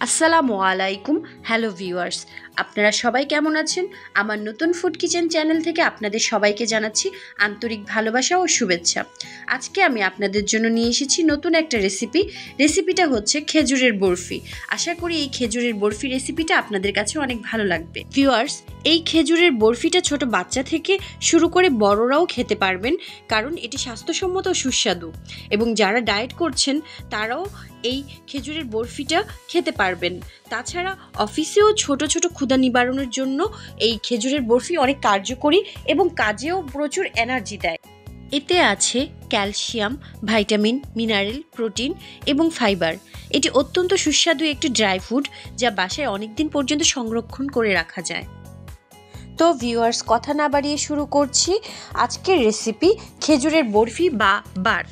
আসসালামু আলাইকুম। Hello viewers, আপনারা সবাই কেমন আছেন? আমার নতুন ফুড কিচেন চ্যানেল থেকে আপনাদের সবাইকে জানাচ্ছি আন্তরিক ভালোবাসা ও শুভেচ্ছা। আজকে আমি আপনাদের জন্য নিয়ে এসেছি নতুন একটা রেসিপিটা হচ্ছে খেজুরের বরফি। আশা করি এই খেজুরের বরফি রেসিপিটা আপনাদের কাছে অনেক ভালো লাগবে। ভিউয়ার্স, এই খেজুরের বরফিটা ছোট বাচ্চা থেকে শুরু করে বড়রাও খেতে পারবেন, কারণ এটি স্বাস্থ্যসম্মত ও সুস্বাদু, এবং যারা ডায়েট করছেন তারাও এই খেজুরের বরফিটা খেতে পারবেন। তাছাড়া অফিসেও ছোট ছোট ক্ষুধা নিবারণের জন্য এই খেজুরের বরফি অনেক কার্যকরী এবং কাজেও প্রচুর এনার্জি দেয়। এতে আছে ক্যালসিয়াম, ভিটামিন, মিনারেল, প্রোটিন এবং ফাইবার। এটি অত্যন্ত সুস্বাদু একটি ড্রাই ফুড, যা বাসায় অনেক দিন পর্যন্ত সংরক্ষণ করে রাখা যায়। তো ভিউয়ার্স, কথা না বাড়িয়ে শুরু করছি আজকের রেসিপি খেজুরের বরফি বা বার।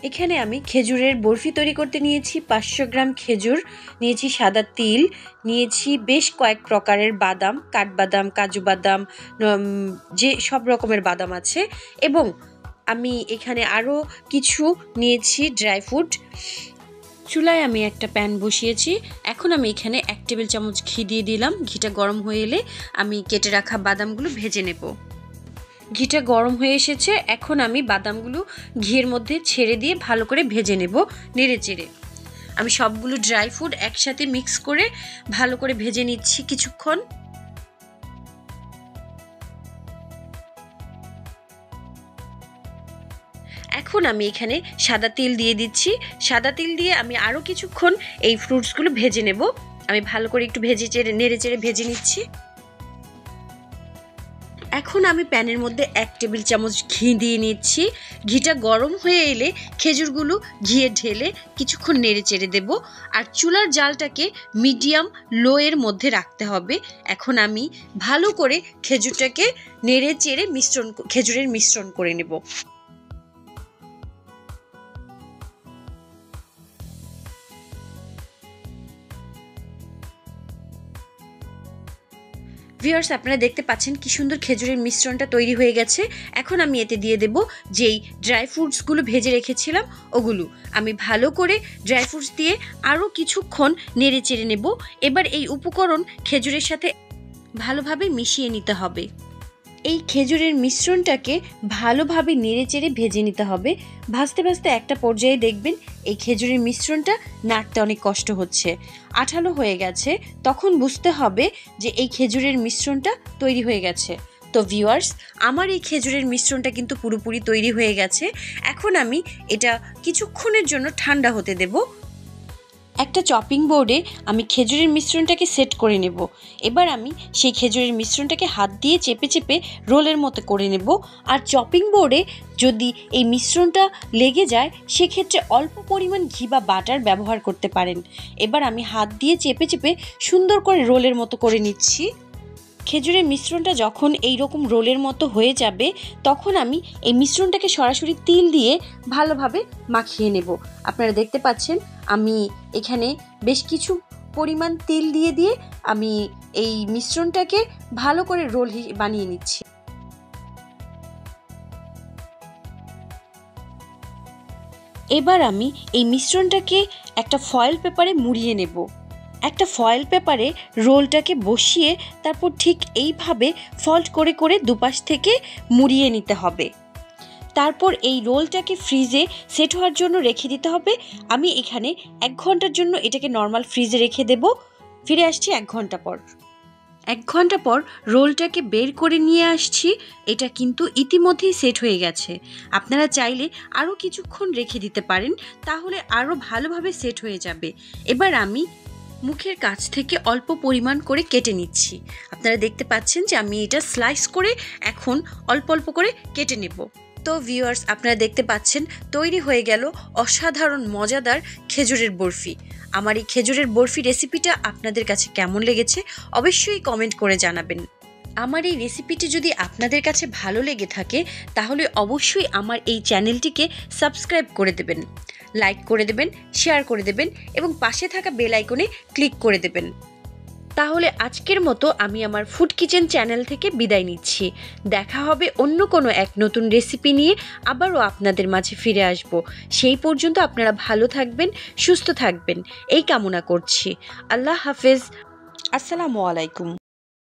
এখানে আমি খেজুরের বরফি তৈরি করতে নিয়েছি 500 গ্রাম খেজুর, নিয়েছি সাদা তিল, নিয়েছি বেশ কয়েক প্রকারের বাদাম, কাঠবাদাম, কাজু বাদাম, যে সব রকমের বাদাম আছে, এবং আমি এখানে আরও কিছু নিয়েছি ড্রাই ফ্রুট। চুলায় আমি একটা প্যান বসিয়েছি। এখন আমি এখানে 1 টেবিল চামচ ঘি দিয়ে দিলাম। ঘিটা গরম হয়ে এলে আমি কেটে রাখা বাদামগুলো ভেজে নেব। ঘিটা গরম হয়ে এসেছে, এখন আমি বাদামগুলো ঘিয়ের মধ্যে ছেড়ে দিয়ে ভালো করে ভেজে নেব নেড়ে চেড়ে। আমি সবগুলো ড্রাই ফ্রুট একসাথে মিক্স করে ভালো করে ভেজে নিচ্ছি কিছুক্ষণ। এখন আমি এখানে সাদা তিল দিয়ে দিচ্ছি। সাদা তিল দিয়ে আমি আরও কিছুক্ষণ এই ফ্রুটসগুলো ভেজে নেব। আমি ভালো করে একটু নেড়ে চেড়ে ভেজে নিচ্ছি। এখন আমি প্যানের মধ্যে 1 টেবিল চামচ ঘি দিয়ে নিচ্ছি। ঘিটা গরম হয়ে এলে খেজুরগুলো ঘিয়ে ঢেলে কিছুক্ষণ নেড়ে চেড়ে দেব, আর চুলার জালটাকে মিডিয়াম লো এর মধ্যে রাখতে হবে। এখন আমি ভালো করে খেজুরটাকে নেড়ে চেড়ে খেজুরের মিশ্রণ করে নেব। ভিউয়ার্স, আপনারা দেখতে পাচ্ছেন কি সুন্দর খেজুরের মিশ্রণটা তৈরি হয়ে গেছে। এখন আমি এতে দিয়ে দেব যেই ড্রাই ফ্রুটসগুলো ভেজে রেখেছিলাম ওগুলো। আমি ভালো করে ড্রাই ফ্রুটস দিয়ে আরও কিছুক্ষণ নেড়ে চেড়ে নেব। এবার এই উপকরণ খেজুরের সাথে ভালোভাবে মিশিয়ে নিতে হবে। এই খেজুরের মিশ্রণটাকে ভালোভাবে নেড়েচেড়ে ভেজে নিতে হবে। ভাজতে ভাজতে একটা পর্যায়ে দেখবেন এই খেজুরের মিশ্রণটা নাড়তে অনেক কষ্ট হচ্ছে, আঠালো হয়ে গেছে। তখন বুঝতে হবে যে এই খেজুরের মিশ্রণটা তৈরি হয়ে গেছে। তো ভিউয়ার্স, আমার এই খেজুরের মিশ্রণটা কিন্তু পুরোপুরি তৈরি হয়ে গেছে। এখন আমি এটা কিছুক্ষণের জন্য ঠান্ডা হতে দেব। একটা চপিং বোর্ডে আমি খেজুরের মিশ্রণটাকে সেট করে নেব। এবার আমি সেই খেজুরের মিশ্রণটাকে হাত দিয়ে চেপে চেপে রোলের মতো করে নেব। আর চপিং বোর্ডে যদি এই মিশ্রণটা লেগে যায়, সেক্ষেত্রে অল্প পরিমাণ ঘি বা বাটার ব্যবহার করতে পারেন। এবার আমি হাত দিয়ে চেপে চেপে সুন্দর করে রোলের মতো করে নিচ্ছি। খেজুরের মিশ্রণটা যখন এই রকম রোলের মতো হয়ে যাবে, তখন আমি এই মিশ্রণটাকে সরাসরি তিল দিয়ে ভালোভাবে মাখিয়ে নেব। আপনারা দেখতে পাচ্ছেন আমি এখানে বেশ কিছু পরিমাণ তিল দিয়ে আমি এই মিশ্রণটাকে ভালো করে রোল বানিয়ে নিচ্ছি। এবার আমি এই মিশ্রণটাকে একটা ফয়েল পেপারে মুড়িয়ে নেব। একটা ফয়েল পেপারে রোলটাকে বসিয়ে তারপর ঠিক এইভাবে ফল্ড করে করে দুপাশ থেকে মুড়িয়ে নিতে হবে। তারপর এই রোলটাকে ফ্রিজে সেট হওয়ার জন্য রেখে দিতে হবে। আমি এখানে 1 ঘন্টার জন্য এটাকে নর্মাল ফ্রিজে রেখে দেব। ফিরে আসছি 1 ঘন্টা পর। 1 ঘন্টা পর রোলটাকে বের করে নিয়ে আসছি। এটা কিন্তু ইতিমধ্যেই সেট হয়ে গেছে। আপনারা চাইলে আরও কিছুক্ষণ রেখে দিতে পারেন, তাহলে আরও ভালোভাবে সেট হয়ে যাবে। এবার আমি মুখের কাছ থেকে অল্প পরিমাণ করে কেটে নিচ্ছি। আপনারা দেখতে পাচ্ছেন যে আমি এটা স্লাইস করে এখন অল্প অল্প করে কেটে নেব। তো ভিউয়ার্স, আপনারা দেখতে পাচ্ছেন তৈরি হয়ে গেল অসাধারণ মজাদার খেজুরের বরফি। আমার এই খেজুরের বরফি রেসিপিটা আপনাদের কাছে কেমন লেগেছে অবশ্যই কমেন্ট করে জানাবেন। আমার এই রেসিপিটি যদি আপনাদের কাছে ভালো লেগে থাকে, তাহলে অবশ্যই আমার এই চ্যানেলটিকে সাবস্ক্রাইব করে দেবেন, লাইক করে দেবেন, শেয়ার করে দেবেন এবং পাশে থাকা বেল আইকনে ক্লিক করে দেবেন। তাহলে আজকের মতো আমি আমার ফুড কিচেন চ্যানেল থেকে বিদায় নিচ্ছি। দেখা হবে অন্য কোনো এক নতুন রেসিপি নিয়ে, আবারও আপনাদের মাঝে ফিরে আসব। সেই পর্যন্ত আপনারা ভালো থাকবেন, সুস্থ থাকবেন এই কামনা করছি। আল্লাহ হাফেজ। আসসালামু আলাইকুম।